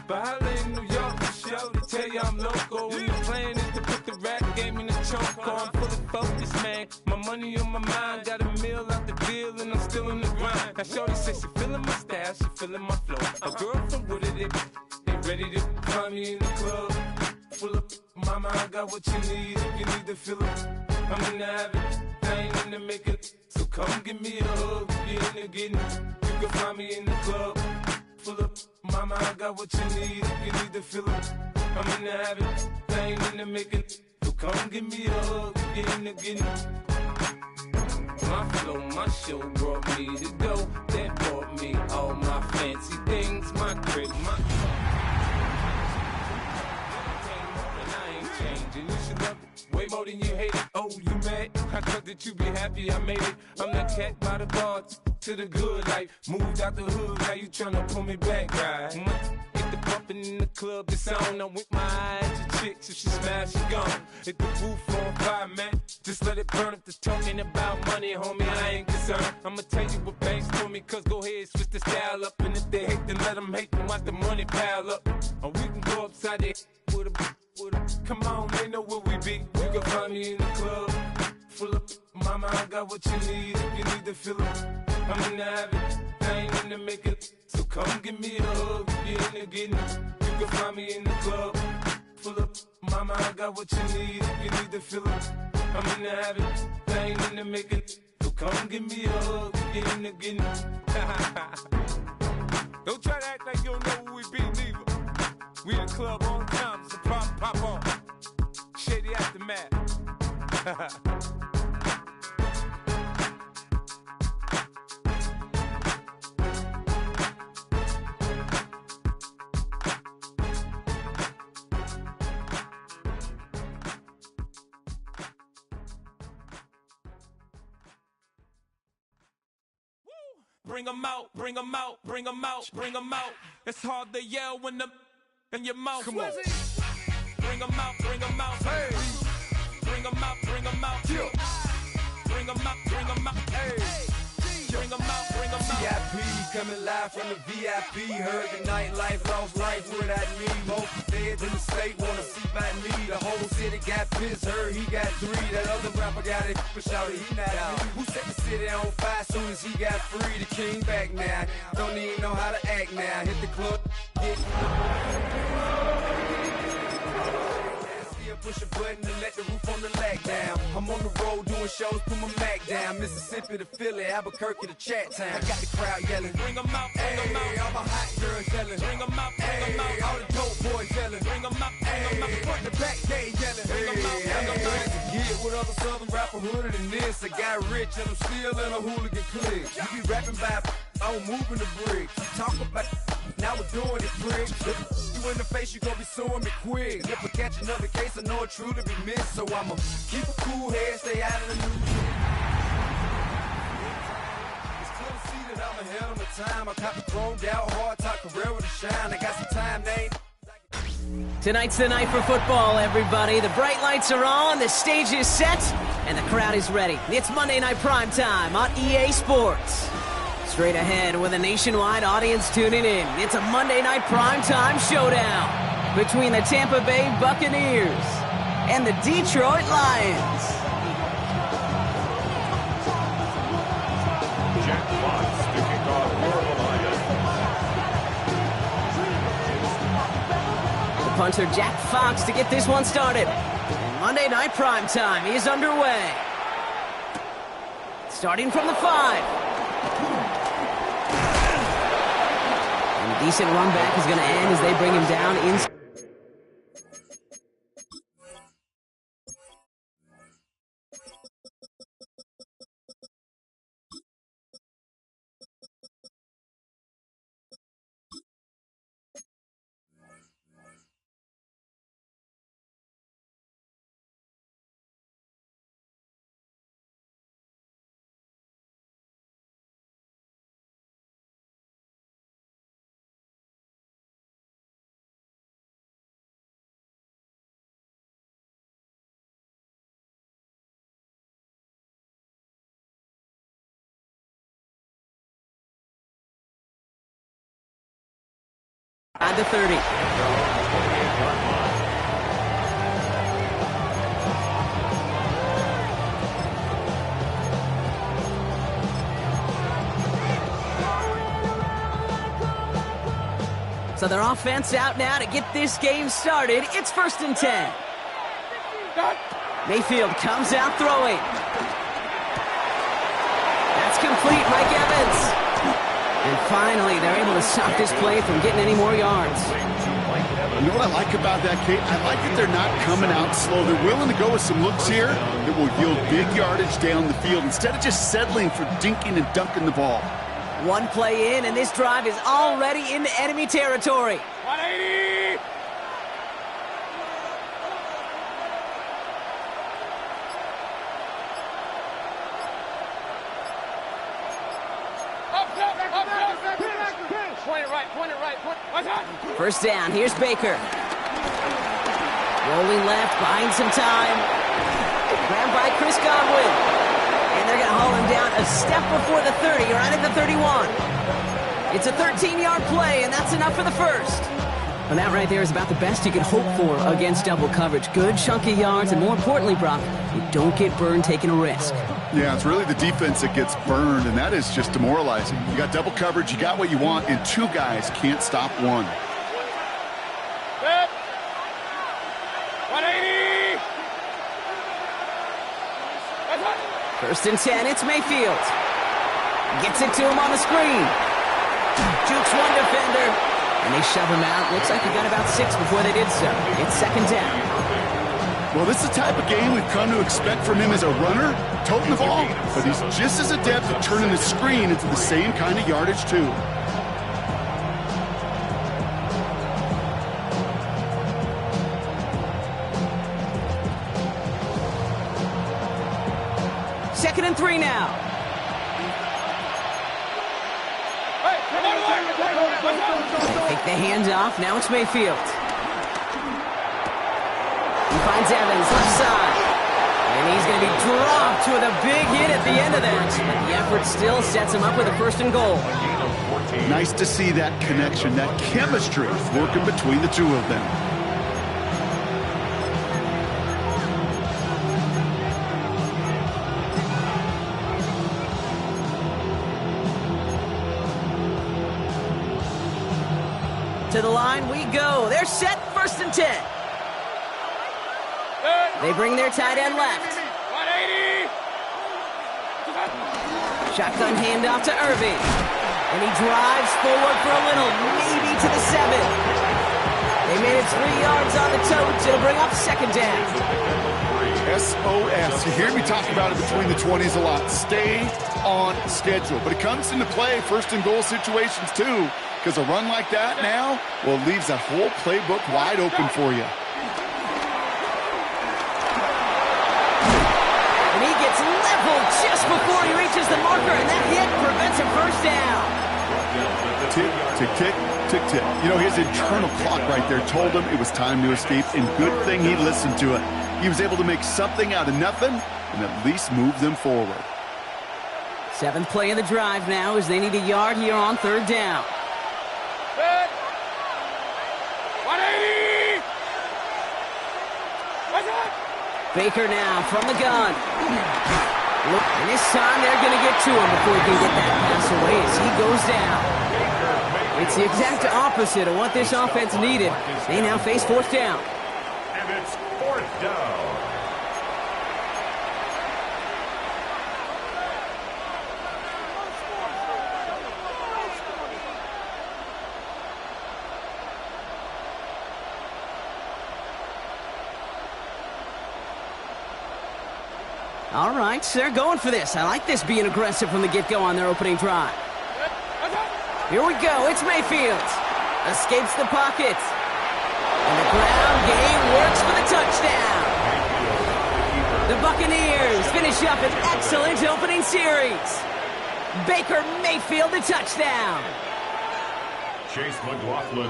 But holla in New York for sure to tell you I'm local. And the plan is to put the rap game in the choke. I'm fully focused, man. My money on my mind. Got a meal out the deal and I'm still in the grind. Now shorty says she feeling my style, she feeling my flow. A girl from Wooded, they ready to find me in the club. Full up, mama, I got what you need. If you need to fill up, I'm in the habit. I ain't in the making. So come give me a hug. If you're in the getting, you can find me in the club. Full up, mama, I got what you need. If you need to fill up, I'm in the habit. I ain't in the making. So come give me a hug. If you're in the getting. My flow, my show brought me to go. That brought me all my fancy things. My crib, my... And you should love it way more than you hate it. Oh, you mad? I thought that you be happy I made it. I'm that cat by the bar to the good life. Moved out the hood, now you tryna pull me back, right? Hit the bumpin' in the club, it's on. I'm with my eyes to chicks, if she smash, she gone. Hit the roof on fire, man. Just let it burn. If the talking about money, homie, I ain't concerned. I'ma tell you what banks told me, cause go ahead, switch the style up. And if they hate, then let them hate, then watch the money pile up. Or we can go upside there with a... Come on, they know where we be. You can find me in the club. Full up, mama, I got what you need. If you need to fill up, I'm in the habit. I ain't in the making. So come give me a hug. If you're in the getting, you can find me in the club. Full up, mama, I got what you need. If you need to fill up, I'm in the habit. I ain't in the making. So come give me a hug. If you're in the getting. Don't try to act like you don't know where we be, neither. We in the club all the time, it's a pop on. Shady Aftermath. Bring 'em out, bring 'em out, bring 'em out, bring 'em out. It's hard to yell when the in your mouth. Come on. Bring 'em out, bring 'em out. Hey. Bring 'em out, bring 'em out. Yeah. Bring 'em out, bring 'em out. Hey. Bring 'em out, bring 'em out. VIP coming live from the VIP. Heard the nightlife, lost life without me. Most feds in the state wanna see by me. The whole city got pissed, heard he got 3. That other rapper got it, but shouted he not out. Who set the city on fire soon as he got free? The king back now. Don't even know how to act now. Hit the club, get push a button and let the roof on the lag down. I'm on the road doing shows, put my Mac down. Mississippi to Philly, Albuquerque to Chat-Town. I got the crowd yelling, bring 'em out, bring 'em out. All my hot girls yelling, bring 'em out, bring 'em out. All the dope boys yelling, bring 'em out, bring 'em out. Front to back, they yelling, bring 'em out, bring 'em out. To get with other southern rapper hooded than this. I got rich and I'm still in a hooligan clique. You be rapping by, I'm moving the bricks. You talk about, now we're doing it, prick. You in the face, you gon' be suing me quick. If I catch another case, I know it truly be missed. So I'ma keep a cool head, stay out of the news. It's clear to see that I'm ahead of my time. I caught the thrown out hard, talk Carrera to shine. I got some time, they ain't. Tonight's the night for football, everybody. The bright lights are on, the stage is set, and the crowd is ready. It's Monday Night Prime Time on EA Sports. Straight ahead with a nationwide audience tuning in, it's a Monday Night Primetime showdown between the Tampa Bay Buccaneers and the Detroit Lions. Jack Fox to kick off for the Lions. The punter Jack Fox to get this one started. And Monday Night Primetime is underway. Starting from the 5. Decent run back is going to end as they bring him down inside. the 30. So their offense out now to get this game started. It's 1st and 10. Mayfield comes out throwing. That's complete, Mike Evans. And finally, they're able to stop this play from getting any more yards. You know what I like about that, Kate? I like that they're not coming out slow. They're willing to go with some looks here that will yield big yardage down the field instead of just settling for dinking and dunking the ball. One play in, and this drive is already into enemy territory. 180! First down, here's Baker. Rolling left, buying some time. Grabbed by Chris Godwin. And they're going to haul him down a step before the 30, right at the 31. It's a 13-yard play, and that's enough for the first. Well, that right there is about the best you can hope for against double coverage. Good chunky yards, and more importantly, Brock, you don't get burned taking a risk. Yeah, it's really the defense that gets burned, and that is just demoralizing. You got double coverage, you got what you want, and two guys can't stop one. 180! First and 10, it's Mayfield. Gets it to him on the screen. Jukes one defender, and they shove him out. Looks like he got about 6 before they did so. It's 2nd down. Well, this is the type of game we've come to expect from him as a runner, toting the ball, but he's just as adept at turning the screen into the same kind of yardage, too. Second and 3 now. They take the hands off. Now it's Mayfield. He finds Evans left side. And he's going to be dropped with a big hit at the end of that. But the effort still sets him up with a 1st and goal. Nice to see that connection, that chemistry working between the two of them. To the line we go. They're set, 1st and 10. They bring their tight end left. 180! Shotgun handoff to Irving. And he drives forward for a little, maybe to the 7. They made it 3 yards on the totes. It'll bring up 2nd down. SOS. You hear me talk about it between the 20s a lot. Stay on schedule. But it comes into play 1st and goal situations too. Because a run like that now, well, leaves that whole playbook wide open for you. And he gets leveled just before he reaches the marker, and that hit prevents a 1st down. Tick, tick, tick, tick, tick. You know, his internal clock right there told him it was time to escape, and good thing he listened to it. He was able to make something out of nothing and at least move them forward. 7th play of the drive now as they need a yard here on 3rd down. 180! Baker now from the gun. And this time they're going to get to him before he can get that pass away as he goes down. It's the exact opposite of what this offense needed. They now face 4th down. And it's 4th down. All right, so they're going for this. I like this being aggressive from the get-go on their opening drive. Here we go. It's Mayfield. Escapes the pocket. And the ground game works for the touchdown. The Buccaneers finish up an excellent opening series. Baker Mayfield, the touchdown.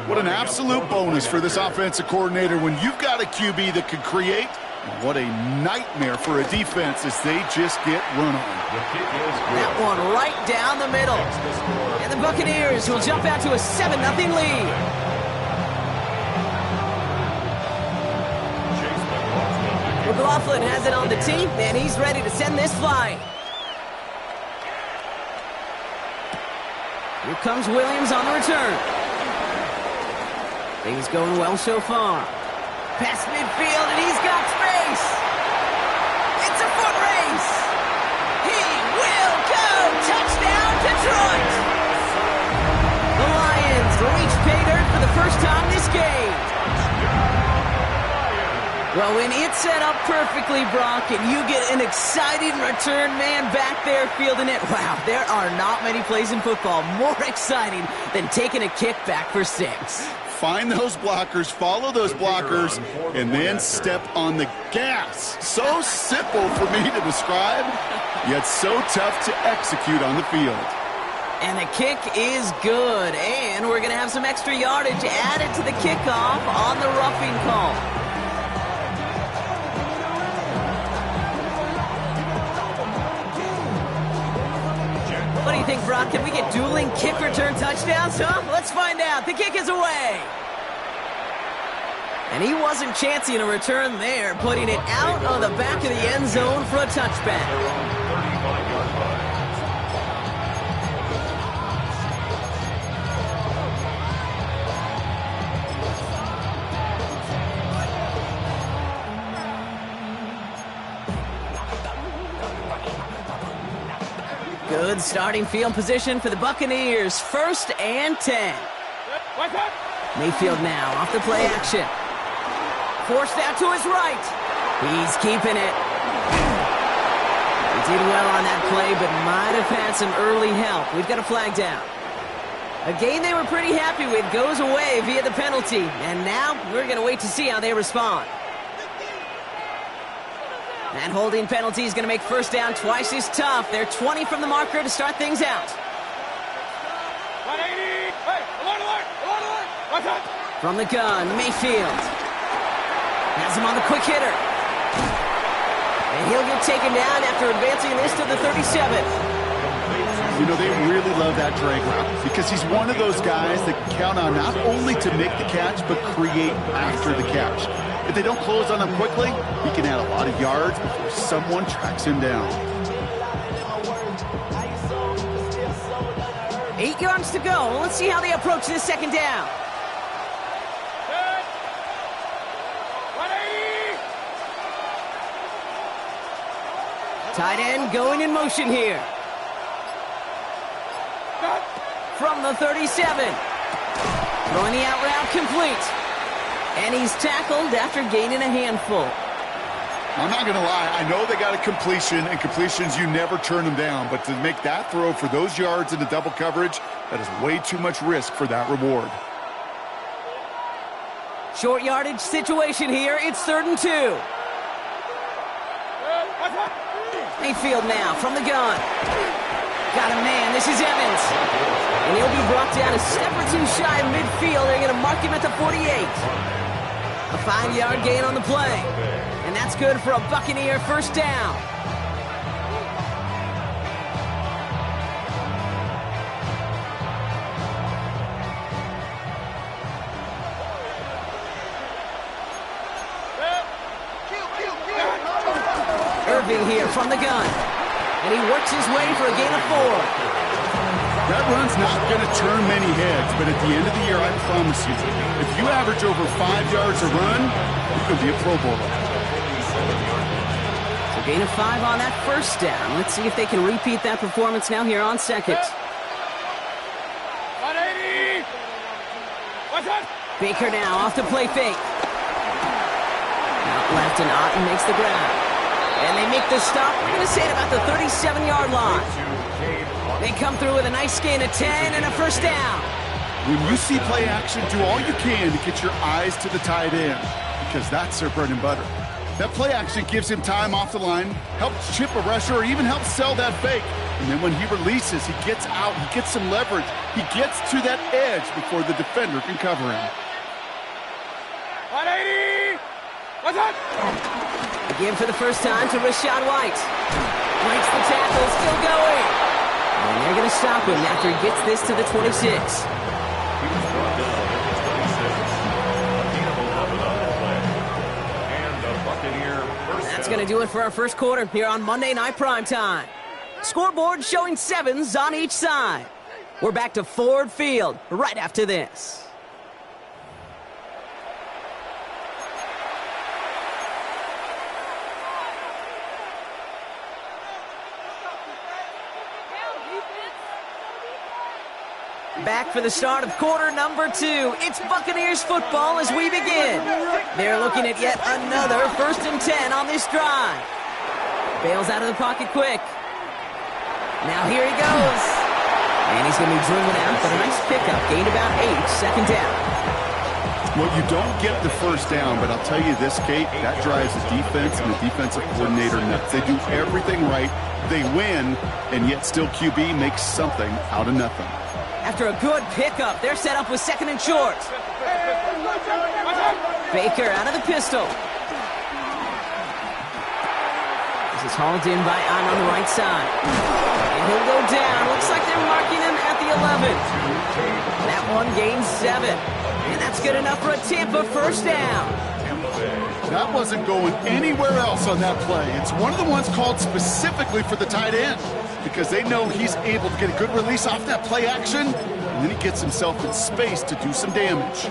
What an absolute bonus for this offensive coordinator when you've got a QB that can create. What a nightmare for a defense as they just get run on. That one right down the middle. And the Buccaneers will jump out to a 7-0 lead. Coughlin has it on the tee, and he's ready to send this flying. Here comes Williams on the return. Things going well so far. Past midfield, and he's got space. It's a foot race. He will go. Touchdown, Detroit. The Lions reach pay dirt for the first time this game. Well, when it's set up perfectly, Brock, and you get an exciting return man back there fielding it, wow, there are not many plays in football more exciting than taking a kick back for 6. Find those blockers, follow those blockers, and then step on the gas. So simple for me to describe, yet so tough to execute on the field. And the kick is good, and we're going to have some extra yardage added to the kickoff on the roughing call. What do you think, Brock? Can we get dueling kick return touchdowns, huh? Let's find out. The kick is away. And he wasn't chancing a return there, putting it out on the back of the end zone for a touchback. Good starting field position for the Buccaneers. 1st and 10. Mayfield now off the play action. Forced out to his right. He's keeping it. He did well on that play, but might have had some early help. We've got a flag down. A game they were pretty happy with goes away via the penalty. And now we're going to wait to see how they respond. That holding penalty is going to make first down twice as tough. They're 20 from the marker to start things out. 180. Hey, alert. From the gun, Mayfield. Has him on the quick hitter. And he'll get taken down after advancing this to the 37. You know, they really love that drag route because he's one of those guys that can count on not only to make the catch, but create after the catch. If they don't close on him quickly, he can add a lot of yards before someone tracks him down. 8 yards to go. Let's see how they approach this second down. Tight end going in motion here. From the 37. Throwing the out route complete. And he's tackled after gaining a handful. I'm not going to lie. I know they got a completion, and completions, you never turn them down. But to make that throw for those yards into double coverage, that is way too much risk for that reward. Short yardage situation here. It's 3rd and 2. Mayfield now from the gun. Got a man. This is Evans. And he'll be brought down a step or two shy of midfield. They're going to mark him at the 48. A 5-yard gain on the play. And that's good for a Buccaneer first down. Irving here from the gun. And he works his way for a gain of 4. That run's not going to turn many heads, but at the end of the year, I promise you, if you average over 5 yards a run, you could be a Pro Bowler. So gain of 5 on that first down. Let's see if they can repeat that performance now here on second. 180. What's that? Baker now off the play fake. Out left and Otten makes the grab. And they make the stop, we're going to say, at about the 37-yard line. They come through with a nice gain of 10 and a first down. When you see play action, do all you can to get your eyes to the tight end, because that's their bread and butter. That play action gives him time off the line, helps chip a rusher, or even helps sell that fake. And then when he releases, he gets out, he gets some leverage. He gets to that edge before the defender can cover him. 180. What's that? Again for the first time to Rashad White. Breaks the tackle, still going. And they're going to stop him after he gets this to the 26. That's going to do it for our first quarter here on Monday Night Primetime. Scoreboard showing 7s on each side. We're back to Ford Field right after this. Back for the start of quarter number 2. It's Buccaneers football as we begin. They're looking at yet another 1st and 10 on this drive. Bails out of the pocket quick. Now here he goes. And he's going to be driven out, but a nice pickup. Gained about 8, second down. Well, you don't get the first down, but I'll tell you this, Kate, that drives the defense and the defensive coordinator nuts. They do everything right. They win, and yet still QB makes something out of nothing. After a good pickup, they're set up with 2nd and short. Baker out of the pistol. This is hauled in by Ahn on the right side. And he'll go down. Looks like they're marking him at the 11. That one gains 7. And that's good enough for a Tampa first down. That wasn't going anywhere else on that play. It's one of the ones called specifically for the tight end because they know he's able to get a good release off that play action, and then he gets himself in space to do some damage.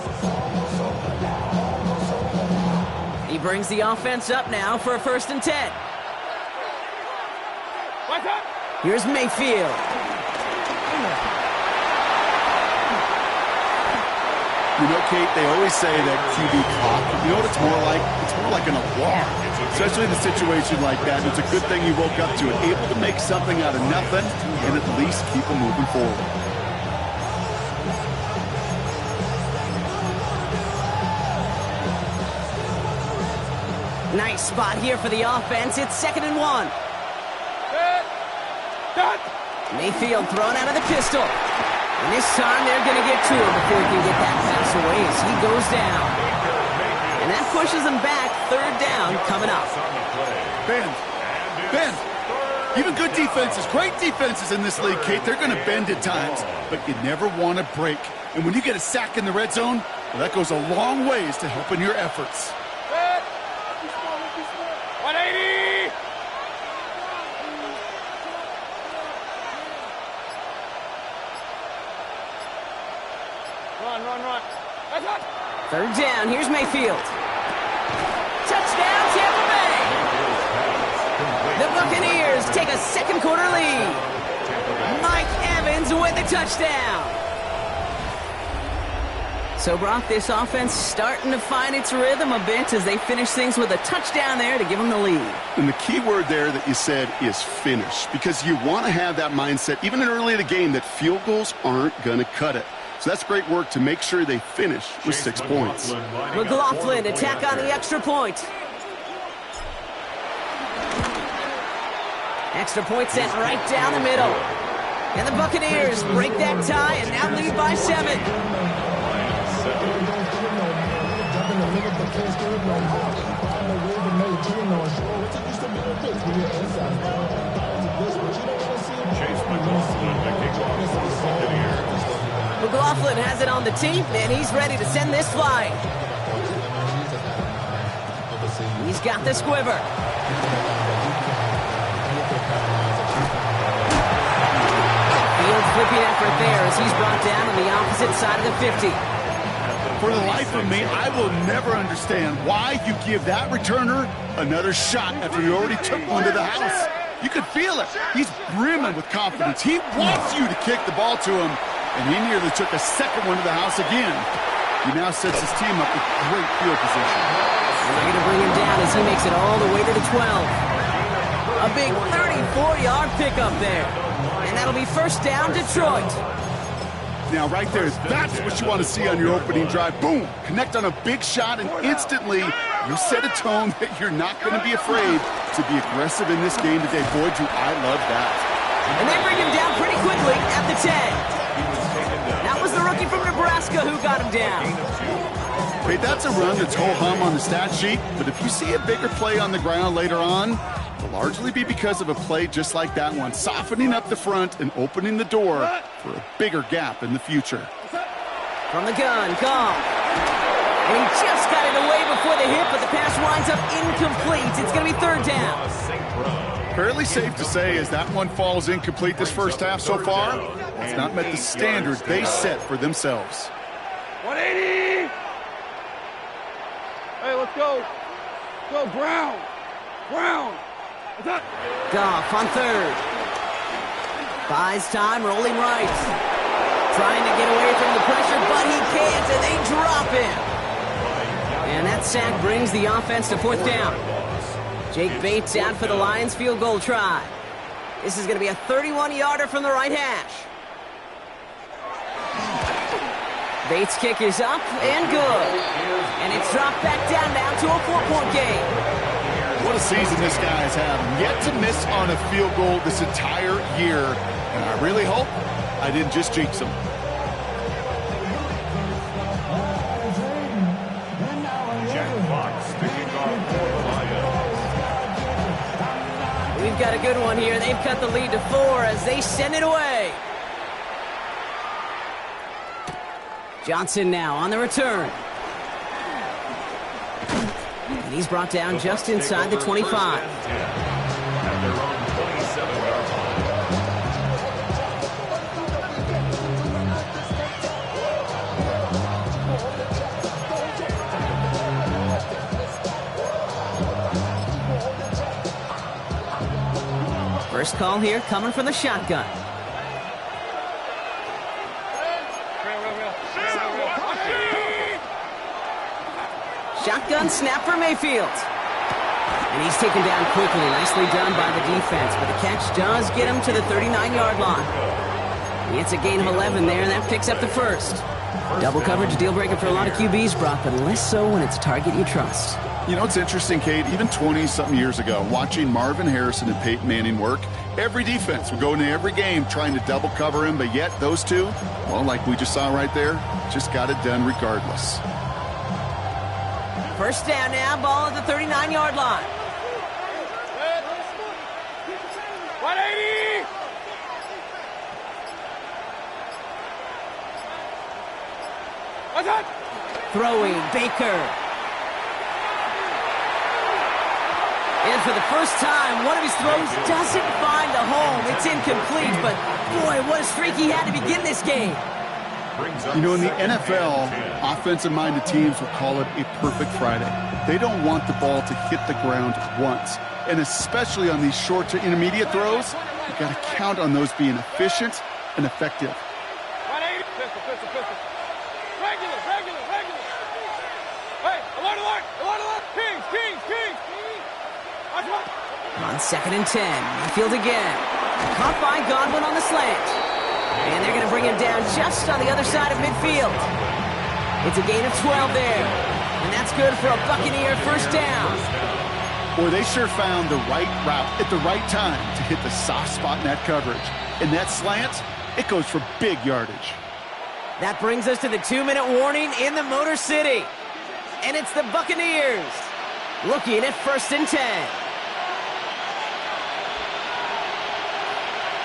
He brings the offense up now for a 1st and 10. Here's Mayfield. You know, Kate, they always say that QB clock. You know what it's more like? It's more like an alarm, especially in a situation like that. It's a good thing you woke up to it, able to make something out of nothing and at least keep them moving forward. Nice spot here for the offense. It's 2nd and 1. Mayfield thrown out of the pistol. And this time they're going to get to him before he can get that pass away as he goes down. And that pushes him back. 3rd down coming up. Bend. Even good defenses, great defenses in this league, Kate, they're going to bend at times, but you never want to break. And when you get a sack in the red zone, well, that goes a long ways to helping your efforts. 180! Run. That's it! 3rd down. Here's Mayfield. Touchdown, Tampa Bay! The Buccaneers take a 2nd quarter lead. Mike Evans with the touchdown. So, Brock, this offense starting to find its rhythm a bit as they finish things with a touchdown there to give them the lead. And the key word there that you said is finish, because you want to have that mindset, even early in the game, that field goals aren't going to cut it. So that's great work to make sure they finish with 6 points. McLaughlin attack on the extra point. Extra point sent right down the middle. And the Buccaneers break that tie and now lead by 7. McLaughlin has it on the tee, and he's ready to send this flying. He's got the squiver. Field flipping effort there as he's brought down on the opposite side of the 50. For the life of me, I will never understand why you give that returner another shot after you already took one to the house. You could feel it. He's brimming with confidence. He wants you to kick the ball to him, and he nearly took a 2nd one to the house again. He now sets his team up with great field position. And they're going to bring him down as he makes it all the way to the 12. A big 34-yard pickup there. And that'll be 1st down, Detroit. Now, right there, that's what you want to see on your opening drive. Boom! Connect on a big shot, and instantly you set a tone that you're not going to be afraid to be aggressive in this game today. Boy, do I love that. And they bring him down pretty quickly at the 10. That was the rookie from Nebraska who got him down. Hey, that's a run that's ho-hum on the stat sheet, but if you see a bigger play on the ground later on, it'll largely be because of a play just like that one, softening up the front and opening the door for a bigger gap in the future. From the gun, Cobb. And he just got it away before the hit, but the pass pass winds up incomplete. It's going to be third down. Fairly safe to say as that one falls incomplete this first half so far, it's not met the standard they set for themselves. 180! Hey, let's go. Go, Brown. Brown. Goff on third. Buys time, rolling right. Trying to get away from the pressure, but he can't, and they drop him. And that sack brings the offense to fourth down. Jake Bates out for the Lions field goal try. This is going to be a 31-yarder from the right hash. Bates' kick is up and good. And it's dropped back down now to a 4-point game. What a season this guy has had. Yet to miss on a field goal this entire year. And I really hope I didn't just jinx him. We've got a good one here. They've cut the lead to 4 as they send it away. Johnson now on the return. And he's brought down just inside the 25. First call here coming from the shotgun. Shotgun snap for Mayfield. And he's taken down quickly. Nicely done by the defense. But the catch does get him to the 39-yard line. It's a gain of 11 there, and that picks up the first. Double coverage, deal breaker for a lot of QBs, Brock, but less so when it's a target you trust. You know, it's interesting, Kate, even 20-something years ago, watching Marvin Harrison and Peyton Manning work, every defense would go into every game trying to double cover him, but yet those two, well, like we just saw right there, just got it done regardless. First down now, ball at the 39-yard line. 180! What's that? Throwing, Baker. And for the first time, one of his throws doesn't find a home. It's incomplete, but boy, what a streak he had to begin this game. You know, in the NFL, offensive-minded teams will call it a perfect Friday. They don't want the ball to hit the ground once. And especially on these short to intermediate throws, you've got to count on those being efficient and effective. 180. Pistol. Regular. Hey, alert. Kings. Watch one. On 2nd and 10, Mayfield again. Caught by Godwin on the slant. And they're going to bring him down just on the other side of midfield. It's a gain of 12 there. And that's good for a Buccaneer first down. Boy, they sure found the right route at the right time to hit the soft spot in that coverage. And that slant, it goes for big yardage. That brings us to the 2-minute warning in the Motor City. And it's the Buccaneers looking at 1st and 10.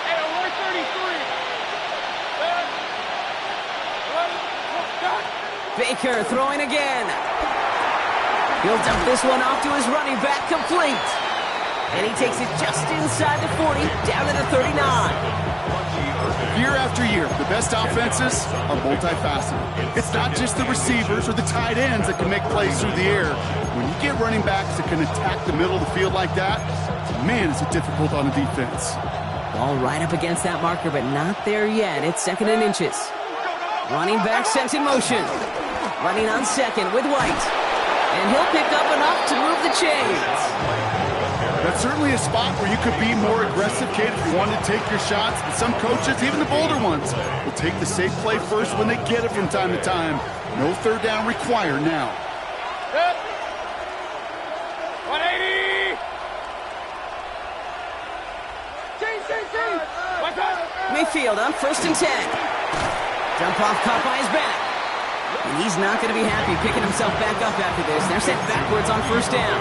Hey, alert 33. Baker throwing again. He'll dump this one off to his running back, complete. And he takes it just inside the 40, down to the 39. Year after year, the best offenses are multifaceted. It's not just the receivers or the tight ends that can make plays through the air. When you get running backs that can attack the middle of the field like that, man, is it difficult on a defense. Ball right up against that marker, but not there yet. It's 2nd and inches. Running back sent in motion. Running on 2nd with White. And he'll pick up enough to move the chains. That's certainly a spot where you could be more aggressive, Kate, if you wanted to take your shots. But some coaches, even the bolder ones, will take the safe play first when they get it from time to time. No third down required now. 180! What's up? Mayfield on 1st and 10. Jump off caught by his back. And he's not going to be happy picking himself back up after this. They're sent backwards on 1st down.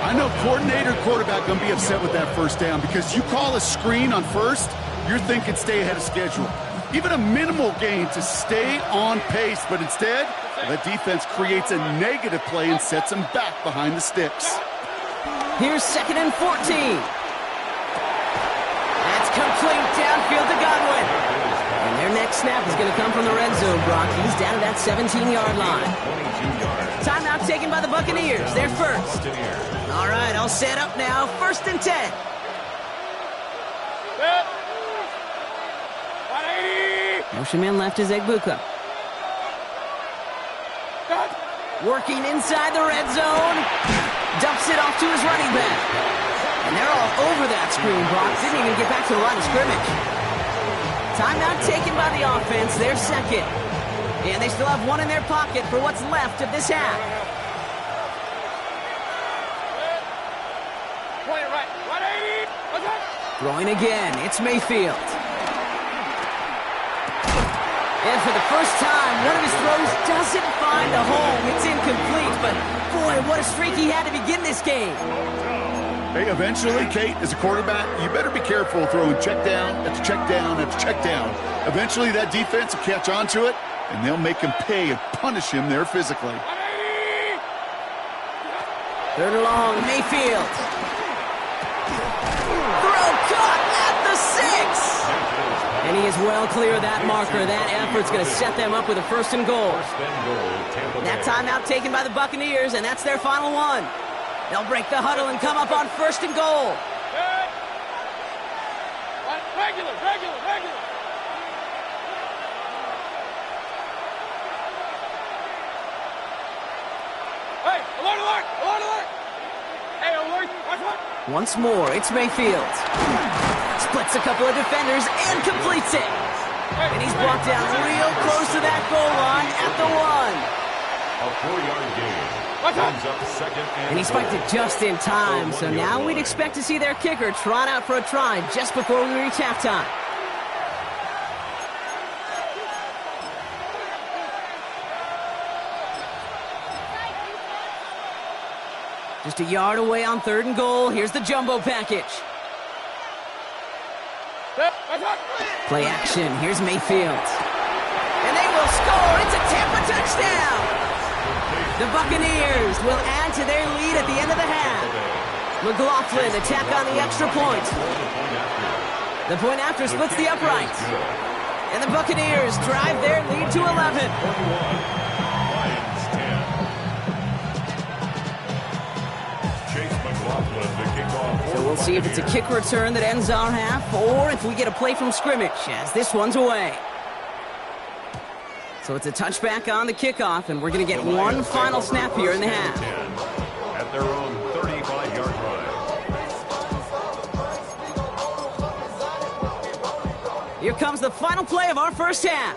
I know coordinator quarterback going to be upset with that 1st down because you call a screen on 1st, you're thinking stay ahead of schedule. Even a minimal gain to stay on pace, but instead, The defense creates a negative play and sets them back behind the sticks. Here's 2nd and 14. That's complete downfield to Godwin. And their next snap is going to come from the red zone, Brock. He's down to that 17-yard line. Timeout taken by the Buccaneers. They're first. All right, all set up now. 1st and 10. Motion man left is Egbuka. Working inside the red zone. Dumps it off to his running back. And they're all over that screen, Brock. Didn't even get back to the line of scrimmage. Timeout taken by the offense. They're second. And they still have one in their pocket for what's left of this half. Throwing again. It's Mayfield. And for the first time, one of his throws doesn't find a home. It's incomplete, but boy, what a streak he had to begin this game. Hey, eventually, Kate, as a quarterback, you better be careful throwing check down after check down after check down. Eventually, that defense will catch on to it, and they'll make him pay and punish him there physically. 3rd and long, Mayfield. Throw caught at the 6. And he is well clear of that marker. That effort's going to set them up with a 1st and goal. That timeout taken by the Buccaneers, and that's their final one. They'll break the huddle and come up on 1st and goal. Regular. Hey, alert! Hey, alert! Once more, it's Mayfield. Splits a couple of defenders and completes it. And he's brought down real close to that goal line at the 1. A 4-yard gain. Comes up 2nd And he spiked it just in time, so now we'd expect to see their kicker trot out for a try just before we reach halftime. Just a yard away on 3rd and goal. Here's the jumbo package. Play action. Here's Mayfield. And they will score. It's a Tampa touchdown. The Buccaneers will add to their lead at the end of the half. McLaughlin attack on the extra point. The point after splits the upright. And the Buccaneers drive their lead to 11. So we'll see if it's a kick return that ends our half, or if we get a play from scrimmage, as this one's away. So it's a touchback on the kickoff, and we're going to get one final snap here in the half. At their own 35-yard line. Here comes the final play of our first half.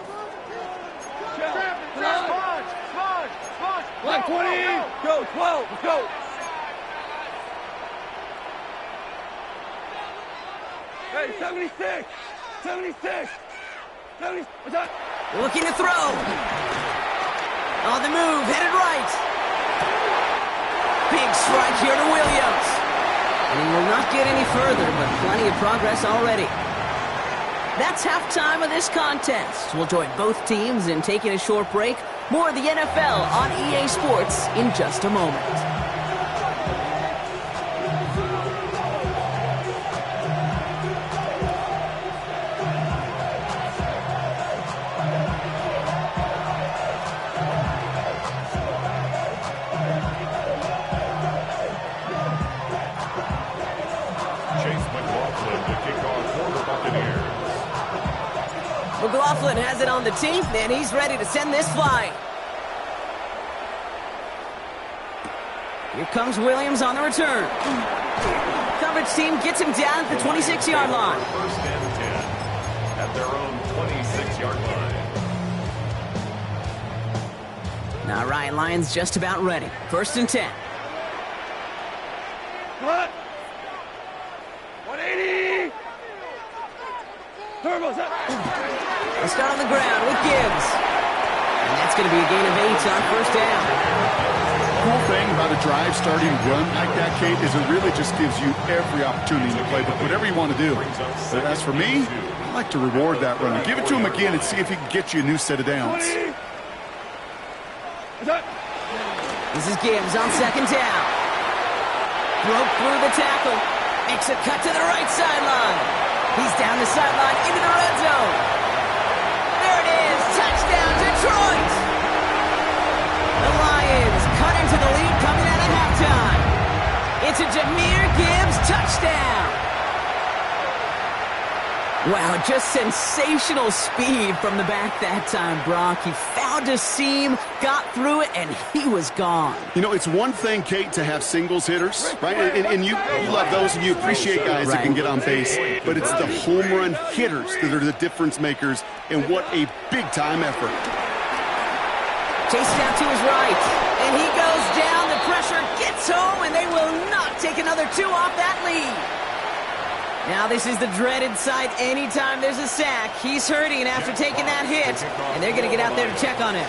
Black 20! Go, 12, let's go! Hey, 76! 76! 70, what's up? Looking to throw. On the move, headed right. Big strike here to Williams. And he will not get any further, but plenty of progress already. That's halftime of this contest. We'll join both teams in taking a short break. More of the NFL on EA Sports in just a moment. McLaughlin has it on the tee, and he's ready to send this flying. Here comes Williams on the return. Coverage team gets him down at the 26-yard line. 1st and 10 at their own 26-yard line. Now Ryan Lyons just about ready. 1st and 10. What? 180! Turbo's up! They start on the ground with Gibbs. And that's going to be a gain of 8 on 1st down. The cool thing about a drive starting run like that, Kate, is it really just gives you every opportunity to play whatever you want to do. But as for me, I like to reward that run. Give it to him again and see if he can get you a new set of downs. This is Gibbs on second down. Broke through the tackle. Makes a cut to the right sideline. He's down the sideline into the red zone. There it is. Touchdown, Detroit. The Lions cut into the lead coming out at halftime. It's a Jahmyr Gibbs touchdown. Wow, just sensational speed from the back that time, Brock. He found a seam, got through it, and he was gone. You know, it's one thing, Kate, to have singles hitters, right? And you love those, and you appreciate guys that can get on base. But it's the home run hitters that are the difference makers, and what a big-time effort. Chases out to his right, and he goes down. The pressure gets home, and they will not take another two off that lead. Now this is the dreaded sight anytime there's a sack. He's hurting after taking that hit, and they're going to get out there to check on him.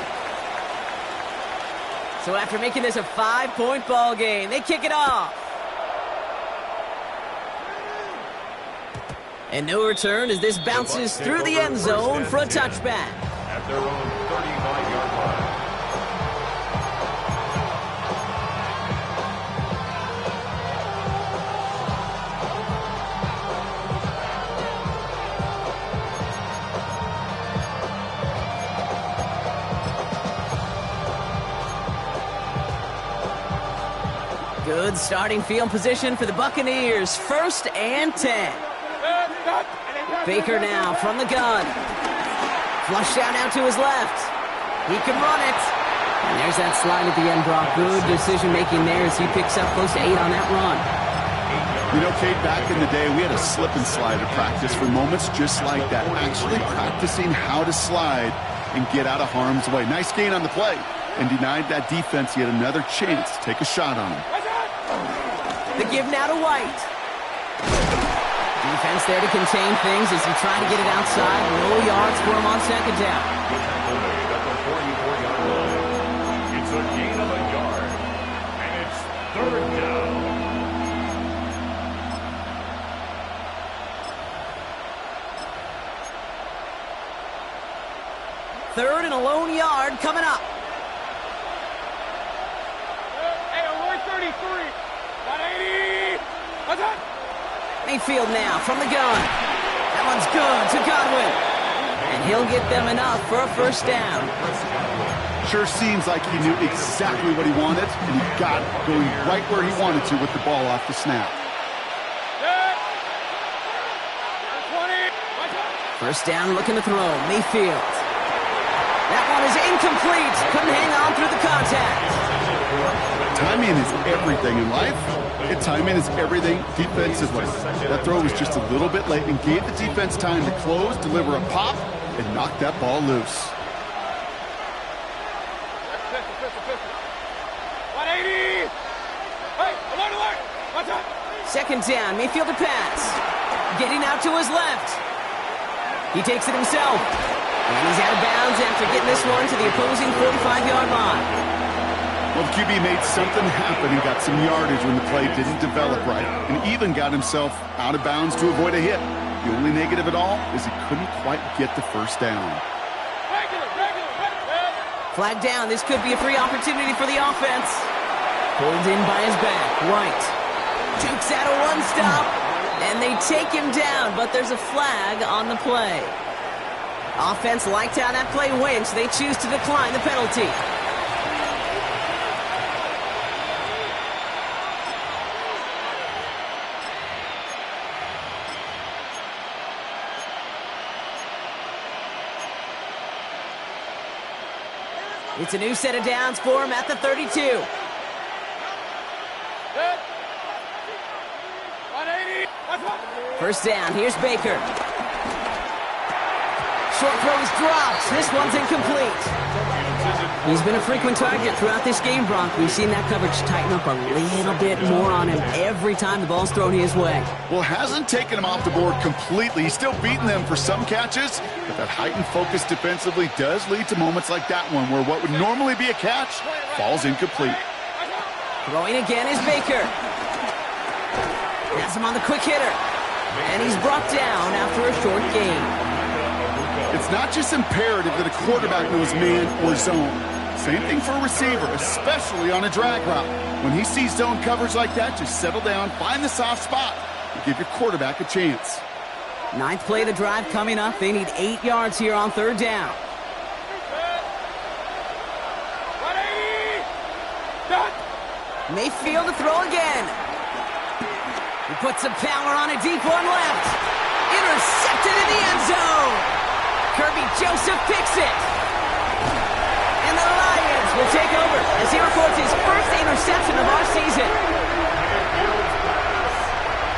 So after making this a 5-point ball game, they kick it off. And no return as this bounces through the end zone for a touchback. At their own 35-yard line. Good starting field position for the Buccaneers. 1st and 10. Baker now from the gun. Flush down out to his left. He can run it. And there's that slide at the end, Brock. Good decision-making there as he picks up close to 8 on that run. You know, Kate, back in the day, we had a slip and slide at practice for moments just like that. Actually practicing how to slide and get out of harm's way. Nice gain on the play. And denied that defense yet another chance to take a shot on him. The give now to White. Defense there to contain things as he tried to get it outside. No yards for him on second down. At the 44-yard line. It's a gain of a yard. And it's 3rd down. Third and a lone yard coming up. Mayfield now from the gun. That one's good to Godwin. And he'll get them enough for a 1st down. Sure seems like he knew exactly what he wanted, and he got it going right where he wanted to with the ball off the snap. 1st down, looking to throw. Mayfield. That one is incomplete. Couldn't hang on through the contact. Timing is everything in life, and timing is everything defensively. That throw was just a little bit late and gave the defense time to close, deliver a pop, and knock that ball loose. 180! Hey, alert! Watch out! 2nd down, Mayfield to pass. Getting out to his left. He takes it himself. And he's out of bounds after getting this one to the opposing 45-yard line. Well, the QB made something happen and got some yardage when the play didn't develop right, and even got himself out of bounds to avoid a hit. The only negative at all is he couldn't quite get the 1st down. Flag down. This could be a free opportunity for the offense. Pulled in by his back. White jukes out a one-stop, and they take him down, but there's a flag on the play. Offense liked how that play went, so they choose to decline the penalty. It's a new set of downs for him at the 32. 1st down, here's Baker. Short throw is dropped. This one's incomplete. He's been a frequent target throughout this game, Brock. We've seen that coverage tighten up a little bit more on him every time the ball's thrown his way. Well, hasn't taken him off the board completely. He's still beating them for some catches, but that heightened focus defensively does lead to moments like that one where what would normally be a catch falls incomplete. Throwing again is Baker. Has him on the quick hitter. And he's brought down after a short gain. It's not just imperative that a quarterback knows man or zone. Same thing for a receiver, especially on a drag route. When he sees zone coverage like that, just settle down, find the soft spot, and give your quarterback a chance. Ninth play of the drive coming up. They need 8 yards here on third down. Mayfield to throw again. He puts some power on a deep one left. Intercepted in the end zone. Kirby Joseph picks it. And the Lions will take over as he records his first interception of our season.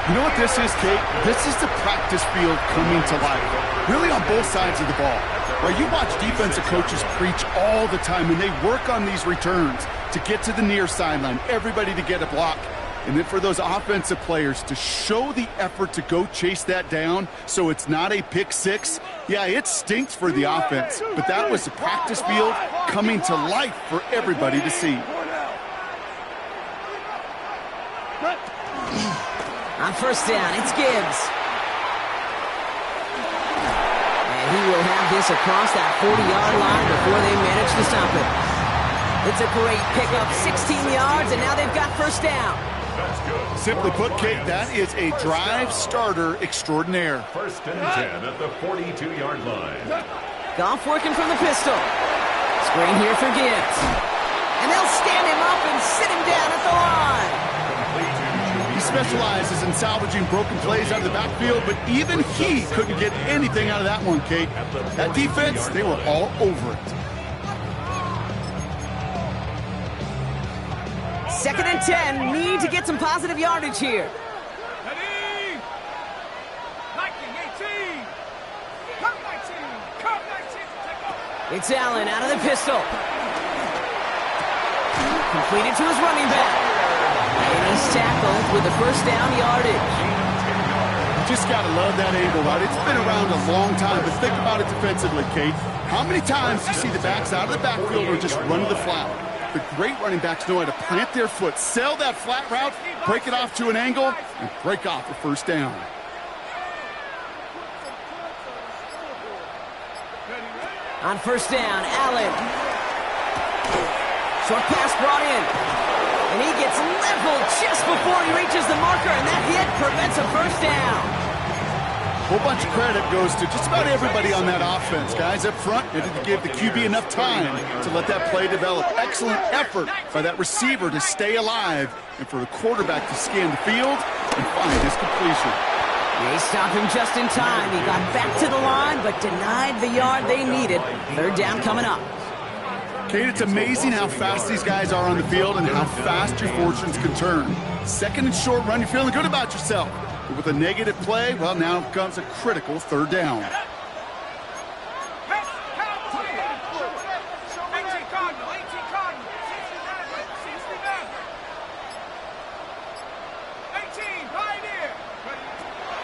You know what this is, Kate? This is the practice field coming to life. Really on both sides of the ball. Right, you watch defensive coaches preach all the time when they work on these returns to get to the near sideline, everybody to get a block. And then for those offensive players to show the effort to go chase that down so it's not a pick six, yeah, it stinks for the offense. But that was the practice field coming to life for everybody to see. On first down, it's Gibbs. And he will have this across that 40-yard line before they manage to stop it. It's a great pickup, 16 yards, and now they've got first down. Simply put, Kate, that is a drive starter extraordinaire. First and 10 at the 42-yard line. Goff working from the pistol. Screen here for Gibbs. And they'll stand him up and sit him down at the line. He specializes in salvaging broken plays out of the backfield, but even he couldn't get anything out of that one, Kate. That defense, they were all over it. Second and 10, need to get some positive yardage here. It's Allen out of the pistol. Completed to his running back. And he's tackled with the first down yardage. Just got to love that angle, right? It's been around a long time, but think about it defensively, Kate. How many times do you see the backs out of the backfield or just run to the flat? The great running backs know how to plant their foot, sell that flat route, break it off to an angle, and break off a first down. On first down, Allen. Short pass brought in. And he gets leveled just before he reaches the marker, and that hit prevents a first down. A whole bunch of credit goes to just about everybody on that offense. Guys up front needed to give the QB enough time to let that play develop. Excellent effort by that receiver to stay alive and for the quarterback to scan the field and find his completion. They stopped him just in time. He got back to the line but denied the yard they needed. Third down coming up. Kate, it's amazing how fast these guys are on the field and how fast your fortunes can turn. Second and short run, you're feeling good about yourself. But with a negative play, well, now comes a critical third down.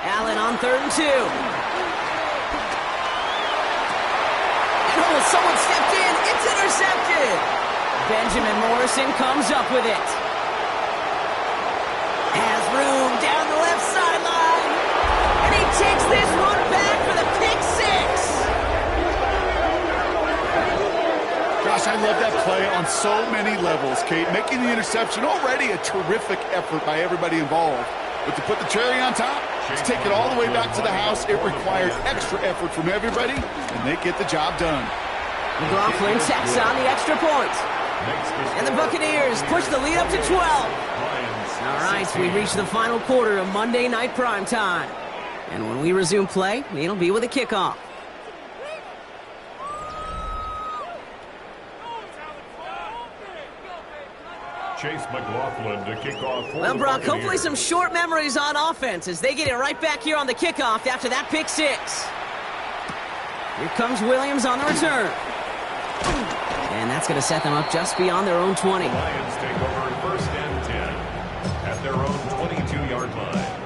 Allen on third and 2. And oh, someone stepped in. It's intercepted. Benjamin Morrison comes up with it. Has room down the left sideline. And he takes this one back for the pick six. Gosh, I love that play on so many levels, Kate. Making the interception, already a terrific effort by everybody involved. But to put the cherry on top, to take it all the way back to the house, it required extra effort from everybody, and they get the job done. McLaughlin tacks on the extra point. And the Buccaneers push the lead up to 12. All right, we reach the final quarter of Monday Night Primetime. And when we resume play, it'll be with a kickoff. Chase McLaughlin to kick off for Well, Brock, hopefully Buccaneers. some short memories on offense as they get it right back here on the kickoff after that pick six. Here comes Williams on the return. And that's going to set them up just beyond their own 20. The Lions take over first and 10 at their own 22-yard line.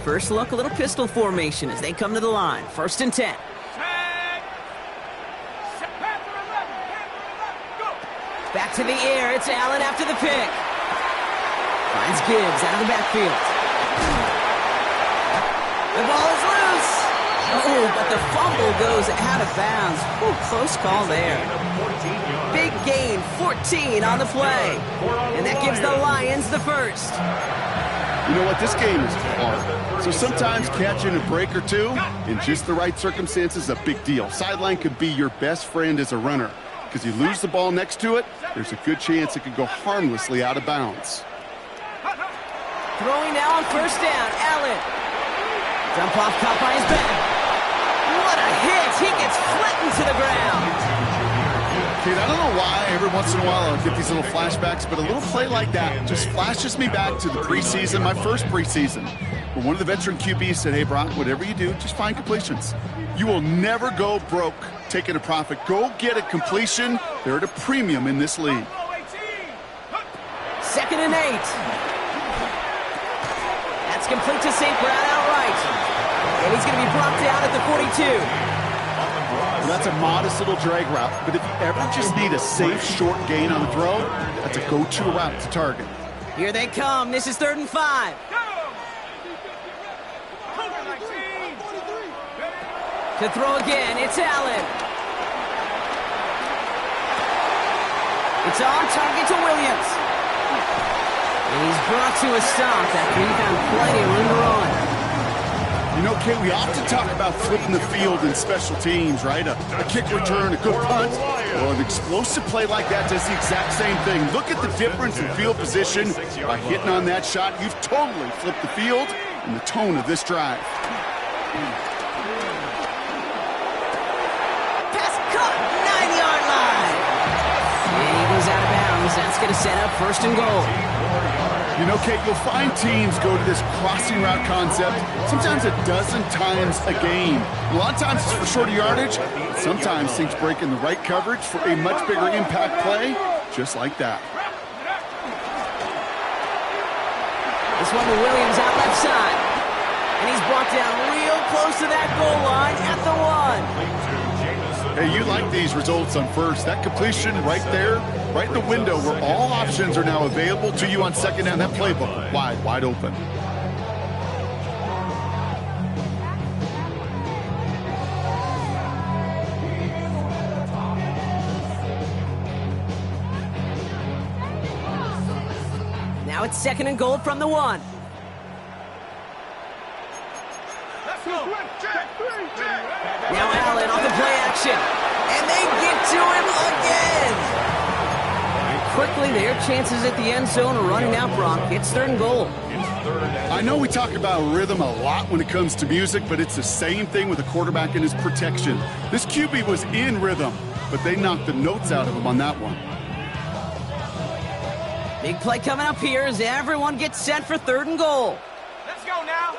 First look, a little pistol formation as they come to the line. First and 10. Back to the air. It's Allen after the pick. Finds Gibbs out of the backfield. The ball is loose. Oh, but the fumble goes out of bounds. Ooh, close call there. Big gain, 14 on the play. And that gives the Lions the first. You know what? This game is hard. So sometimes catching a break or two in just the right circumstances is a big deal. Sideline could be your best friend as a runner, because you lose the ball next to it, there's a good chance it could go harmlessly out of bounds. Throwing now on first down, Allen. Dump off caught by his back. What a hit! He gets flattened to the ground. Kate, I don't know why every once in a while I'll get these little flashbacks, but a little play like that just flashes me back to the preseason, my first preseason, where one of the veteran QBs said, hey, Brock, whatever you do, just find completions. You will never go broke taking a profit. Go get a completion. They're at a premium in this league. 2nd and 8. That's complete to St. Brown outright. And he's going to be brought down at the 42. Well, that's a modest little drag route, but if you ever just need a safe, short gain on the throw, that's a go-to route to target. Here they come. This is 3rd and 5. To throw again, it's Allen. It's on target to Williams. And he's brought to a stop after he found plenty of room to run. You know, Kate, we often talk about flipping the field in special teams, right? A kick return, a good punt. Well, an explosive play like that does the exact same thing. Look at the difference in field position. By hitting on that shot, you've totally flipped the field and the tone of this drive. Pass caught, 9-yard line. And he goes out of bounds. That's going to set up 1st and goal. You know, Kate, you'll find teams go to this crossing route concept sometimes a dozen times a game. A lot of times it's for shorter yardage. Sometimes things break in the right coverage for a much bigger impact play, just like that. This one to Williams out left side. And he's brought down real close to that goal line at the 1. Hey, you like these results on first. That completion right there, right in the window where all options are now available to you on 2nd down. That playbook wide open. Now it's 2nd and goal from the 1. Now Allen on the play action. And they get to him again. And quickly, their chances at the end zone are running out, Brock. It's 3rd and goal. I know we talk about rhythm a lot when it comes to music, but it's the same thing with a quarterback and his protection. This QB was in rhythm, but they knocked the notes out of him on that one. Big play coming up here as everyone gets set for 3rd and goal. Let's go now.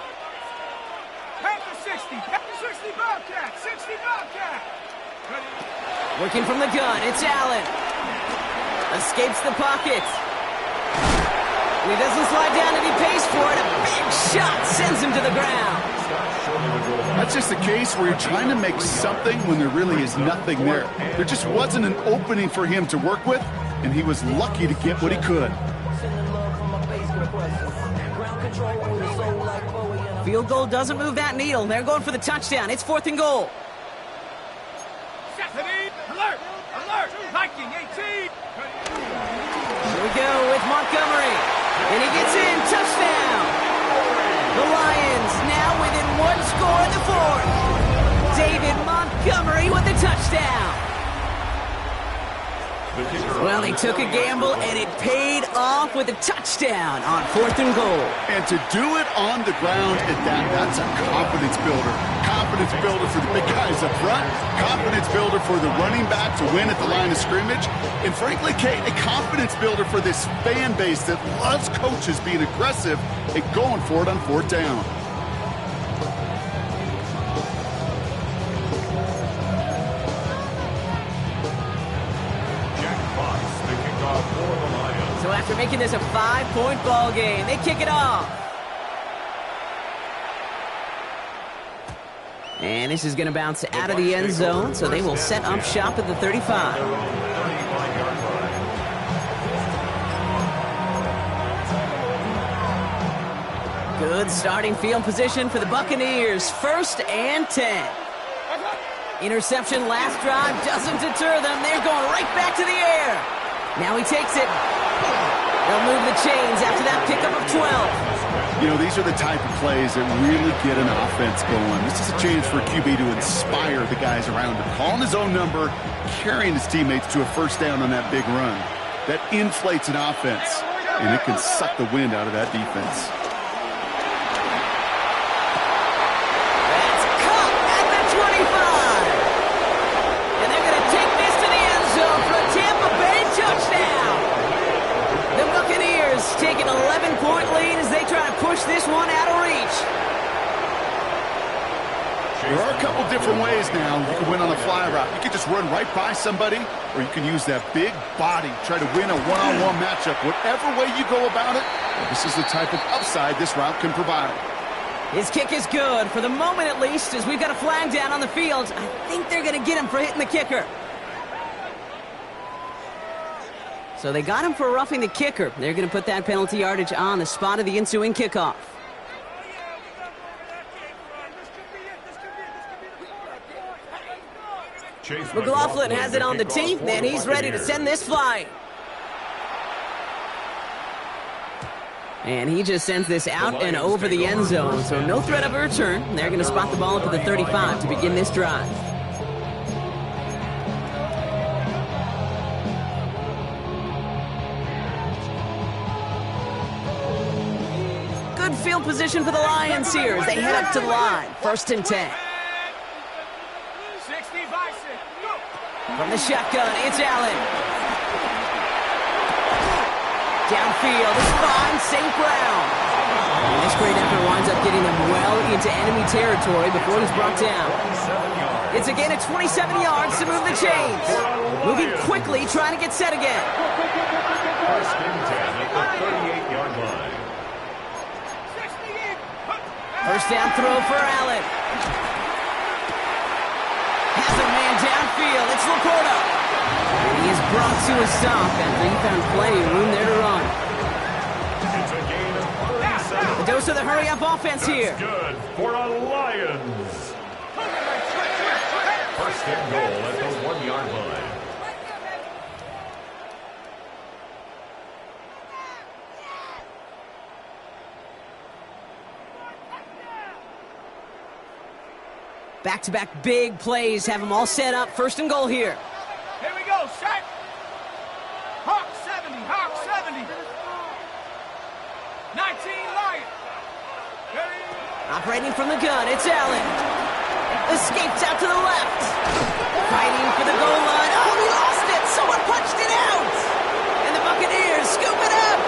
Panther 60. Panther 60 Bobcat. 60 Bobcat. Working from the gun, it's Allen. Escapes the pocket. And he doesn't slide down and he pays for it. A big shot sends him to the ground. That's just a case where you're trying to make something when there really is nothing there. There just wasn't an opening for him to work with, and he was lucky to get what he could. Field goal doesn't move that needle. They're going for the touchdown. It's 4th and goal. Alert! Alert! Viking 18! Here we go with Montgomery. And he gets in. Touchdown! The Lions now within 1 score in the 4th. David Montgomery with the touchdown. Well, they took a gamble, and it paid off with a touchdown on 4th and goal. And to do it on the ground at that's a confidence builder. Confidence builder for the big guys up front. Confidence builder for the running back to win at the line of scrimmage. And frankly, Kate, a confidence builder for this fan base that loves coaches being aggressive and going for it on 4th down. So after making this a 5-point ball game, they kick it off. And this is going to bounce out of the end zone, so they will set up shop at the 35. Good starting field position for the Buccaneers. 1st and 10. Interception last drive doesn't deter them. They're going right back to the air. Now he takes it. They'll move the chains after that pickup of 12. You know, these are the type of plays that really get an offense going. This is a chance for a QB to inspire the guys around him. Calling his own number, carrying his teammates to a first down on that big run. That inflates an offense, and it can suck the wind out of that defense. That's caught at the 25. And they're going to take this to the end zone for a Tampa Bay touchdown. The Buccaneers take an 11-point lead as they try to push this one out of reach. There are a couple different ways now you can win on a fly route. You can just run right by somebody, or you can use that big body, try to win a one-on-one matchup. Whatever way you go about it, this is the type of upside this route can provide. His kick is good, for the moment at least, as we've got a flag down on the field. I think they're going to get him for hitting the kicker. So they got him for roughing the kicker. They're going to put that penalty yardage on the spot of the ensuing kickoff. McLaughlin has it on the tee, and he's ready to send this flying. And he just sends this out and over the end zone, so no threat of a return. They're going to spot the ball up at the 35 to begin this drive. Good field position for the Lions here as they head up to the line. 1st and 10. From the shotgun, it's Allen. Downfield, it's fine, St. Brown. And this great effort winds up getting them well into enemy territory before he's brought down. It's a gain of 27 yards to move the chains. Moving quickly, trying to get set again. 1st and 10 at the 38-yard line. First down throw for Allen. Has a man downfield. It's Laporta. And he is brought to a stop after he found plenty of room there to run. It's a gain of 37. The dose of the hurry-up offense here. Good for a Lions. 1st and goal at the 1-yard line. Back-to-back big plays have them all set up. 1st and goal here. Here we go, set. Hawk 70, Hawk 70. 19 Lions. Ready? Operating from the gun, it's Allen. Escapes out to the left. Fighting for the goal line. Oh, he lost it. Someone punched it out. And the Buccaneers scoop it up.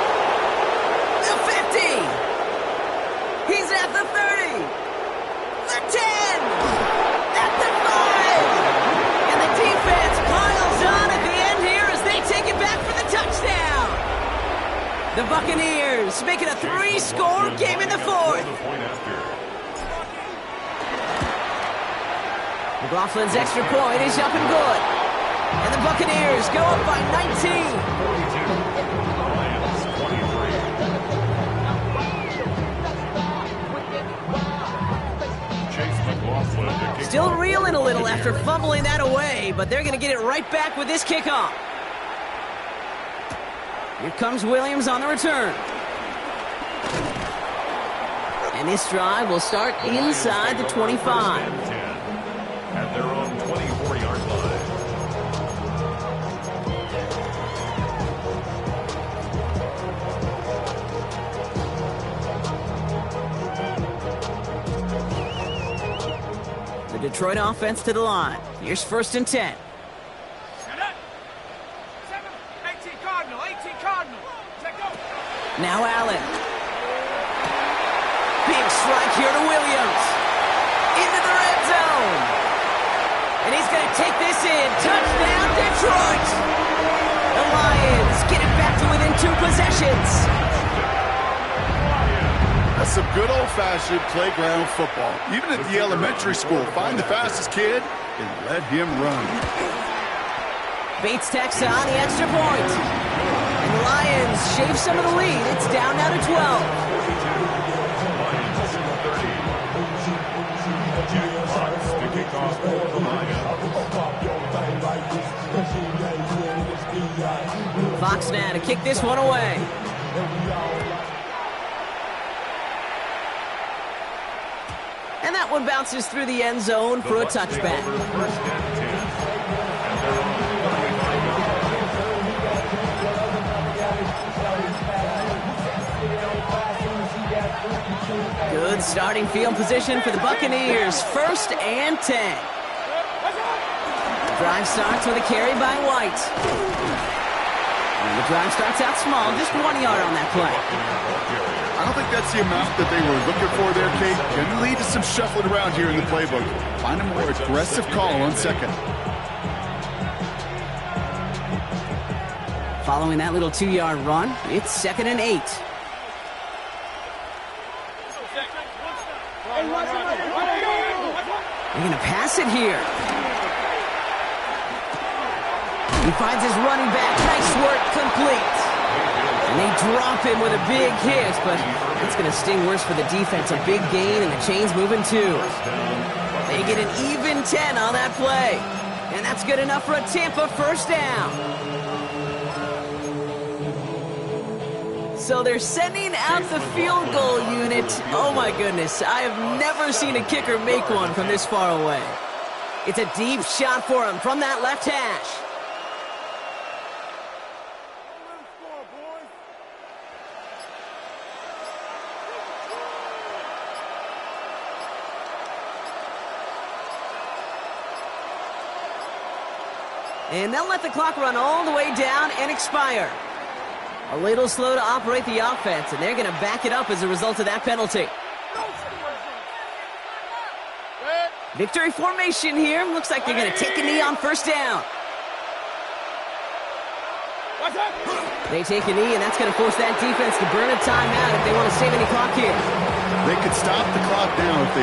The 50. He's at the 30. The 10. At the 5. And the defense piles on at the end here as they take it back for the touchdown. The Buccaneers making a 3-score game in the 4th. McLaughlin's extra point is up and good. And the Buccaneers go up by 19. Still reeling a little after fumbling that away, but they're going to get it right back with this kickoff. Here comes Williams on the return. And this drive will start inside the 25. At their own 24-yard line. The Detroit offense to the line. Here's 1st and 10. 18 Cardinal, 18 Cardinal. Let go. Now Allen. Big strike here to Williams. Into the red zone. And he's going to take this in. Touchdown, Detroit. The Lions get it back to within 2 possessions. That's some good old-fashioned playground football. Even at the elementary school, find the fastest kid and let him run. Bates tacks on the extra point. And the Lions shave some of the lead. It's down now to 12. kickoff for the Lions. Fox now to kick this one away. And that one bounces through the end zone for a touchback. First and 10. And they're on the 39-yard line. Good starting field position for the Buccaneers. First and 10. Drive starts with a carry by White. And the drive starts out small, just 1 yard on that play. I don't think that's the amount that they were looking for there, Kate. Can lead to some shuffling around here in the playbook. Find a more aggressive call on second. Following that little 2-yard run, it's 2nd and 8. They're going to pass it here. He finds his running back. Nice work, complete. And they drop him with a big hit, but it's going to sting worse for the defense. A big gain, and the chain's moving too. They get an even 10 on that play. And that's good enough for a Tampa first down. So they're sending out the field goal unit. Oh my goodness, I have never seen a kicker make one from this far away. It's a deep shot for him from that left hash. And they'll let the clock run all the way down and expire. A little slow to operate the offense, and they're going to back it up as a result of that penalty. Victory formation here. Looks like they're going to take a knee on first down. They take a knee, and that's going to force that defense to burn a timeout if they want to save any clock here. They could stop the clock now if they